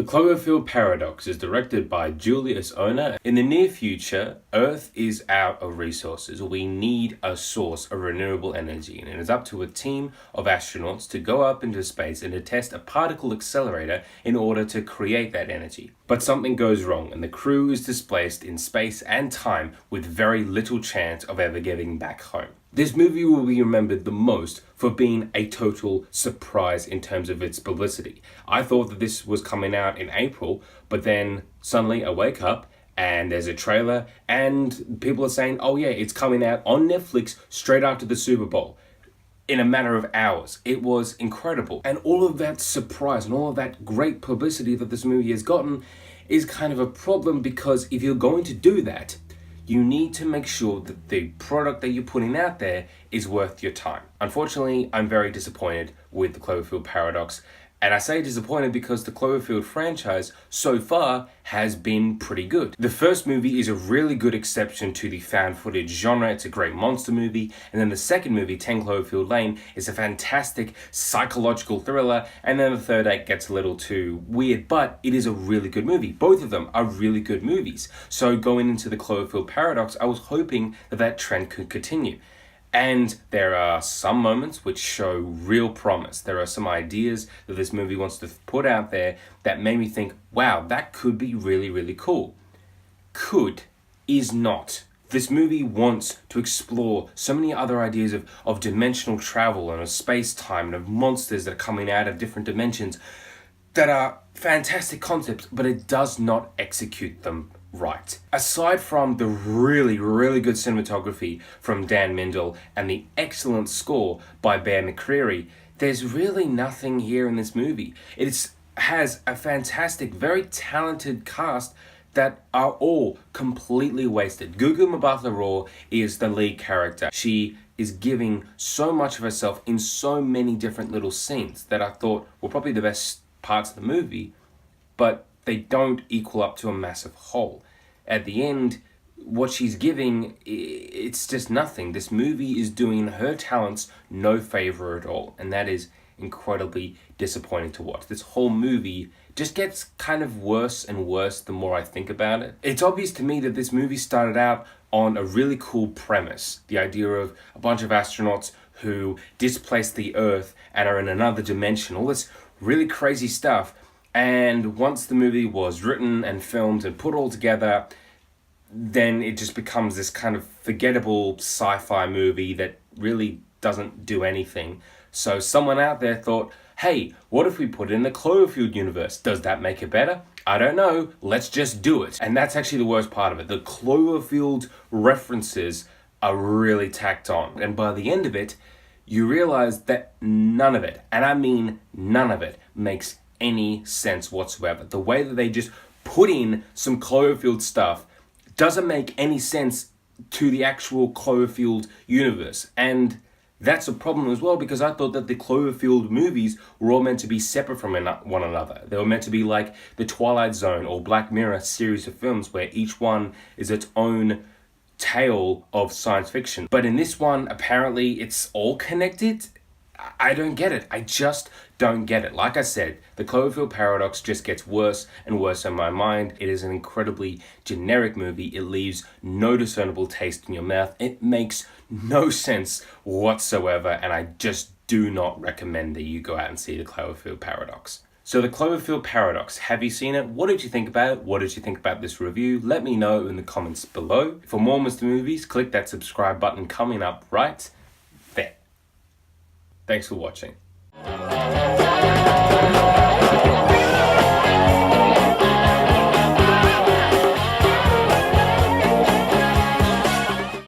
The Cloverfield Paradox is directed by Julius Onah. In the near future, Earth is out of resources. We need a source of renewable energy, and it is up to a team of astronauts to go up into space and to test a particle accelerator in order to create that energy. But something goes wrong, and the crew is displaced in space and time with very little chance of ever getting back home. This movie will be remembered the most for being a total surprise in terms of its publicity. I thought that this was coming out in April, but then suddenly I wake up and there's a trailer and people are saying, oh yeah, it's coming out on Netflix straight after the Super Bowl. In a matter of hours. It was incredible. And all of that surprise and all of that great publicity that this movie has gotten is kind of a problem, because if you're going to do that, you need to make sure that the product that you're putting out there is worth your time. Unfortunately, I'm very disappointed with the Cloverfield Paradox. And I say disappointed because the Cloverfield franchise so far has been pretty good. The first movie is a really good exception to the found footage genre. It's a great monster movie. And then the second movie, 10 Cloverfield Lane, is a fantastic psychological thriller. And then the third act gets a little too weird, but it is a really good movie. Both of them are really good movies. So going into the Cloverfield Paradox, I was hoping that that trend could continue. And there are some moments which show real promise. There are some ideas that this movie wants to put out there that made me think, wow, that could be really, really cool. Could is not. This movie wants to explore so many other ideas of dimensional travel and of space-time and of monsters that are coming out of different dimensions that are fantastic concepts, but it does not execute them right. Aside from the really, really good cinematography from Dan Mindel and the excellent score by Bear McCreary, there's really nothing here in this movie. It has a fantastic, very talented cast that are all completely wasted. Gugu Mbatha-Raw is the lead character. She is giving so much of herself in so many different little scenes that I thought were probably the best parts of the movie, but they don't equal up to a massive whole. At the end, what she's giving, it's just nothing. This movie is doing her talents no favor at all, and that is incredibly disappointing to watch. This whole movie just gets kind of worse and worse the more I think about it. It's obvious to me that this movie started out on a really cool premise. The idea of a bunch of astronauts who displace the Earth and are in another dimension. All this really crazy stuff. And once the movie was written and filmed and put all together, then it just becomes this kind of forgettable sci-fi movie that really doesn't do anything. So someone out there thought, hey, what if we put it in the Cloverfield universe? Does that make it better? I don't know. Let's just do it. And that's actually the worst part of it. The Cloverfield references are really tacked on. And by the end of it, you realize that none of it, and I mean none of it, makes any sense whatsoever. The way that they just put in some Cloverfield stuff doesn't make any sense to the actual Cloverfield universe. And that's a problem as well, because I thought that the Cloverfield movies were all meant to be separate from one another. They were meant to be like the Twilight Zone or Black Mirror series of films where each one is its own tale of science fiction. But in this one, apparently it's all connected. I don't get it. I just don't get it. Like I said, the Cloverfield Paradox just gets worse and worse in my mind. It is an incredibly generic movie. It leaves no discernible taste in your mouth. It makes no sense whatsoever, and I just do not recommend that you go out and see the Cloverfield Paradox. So the Cloverfield Paradox, have you seen it? What did you think about it? What did you think about this review? Let me know in the comments below. For more Mr. Movies, click that subscribe button coming up right there. Thanks for watching.